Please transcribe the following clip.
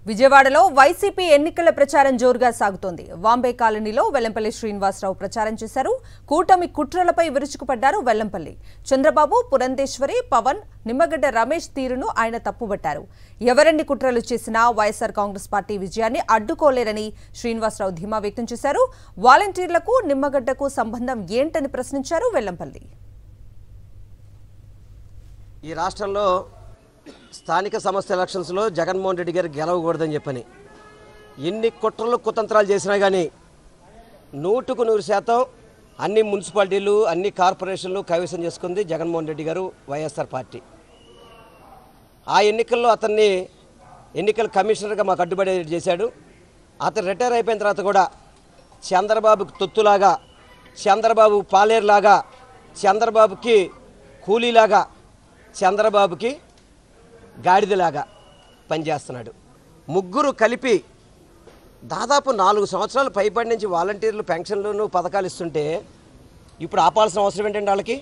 విజయవాడలో వైసీపీ ఎన్నికల ప్రచారం జోరుగా సాగుతోంది. వాంబే కాలనీలో వెల్లంపల్లి శ్రీనివాసరావు ప్రచారం చేశారు. కూటమి కుట్రలపై విరుచుకుపడ్డారు వెల్లంపల్లి. చంద్రబాబు, పురంధేశ్వరి, పవన్, నిమ్మగడ్డ రమేష్ తీరును ఆయన తప్పుబట్టారు. ఎవరెన్ని కుట్రలు చేసినా వైఎస్ఆర్ కాంగ్రెస్ పార్టీ విజయాన్ని అడ్డుకోలేరని శ్రీనివాసరావు ధీమా వ్యక్తం చేశారు. వాలంటీర్లకు నిమ్మగడ్డకు సంబంధం ఏంటని ప్రశ్నించారు వెల్లంపల్లి. ఈ రాష్ట్రంలో స్థానిక సంస్థ ఎలక్షన్స్లో జగన్మోహన్ రెడ్డి గారు గెలవకూడదని చెప్పని ఎన్ని కుట్రలు కుతంత్రాలు చేసినా కానీ 100% అన్ని మున్సిపాలిటీలు అన్ని కార్పొరేషన్లు కైవసం చేసుకుంది జగన్మోహన్ రెడ్డి గారు వైఎస్ఆర్ పార్టీ. ఆ ఎన్నికల్లో అతన్ని ఎన్నికల కమిషనర్గా మాకు అడ్డుపడే చేశాడు. అతను రిటైర్ అయిపోయిన తర్వాత కూడా చంద్రబాబుకి తొత్తులాగా, చంద్రబాబు పాలేరులాగా, చంద్రబాబుకి కూలీలాగా, చంద్రబాబుకి గాడిదలాగా పనిచేస్తున్నాడు. ముగ్గురు కలిపి దాదాపు 4 సంవత్సరాలు పైబడి నుంచి వాలంటీర్లు పెన్షన్లను పథకాలు ఇస్తుంటే ఇప్పుడు ఆపాల్సిన అవసరం ఏంటండి వాళ్ళకి?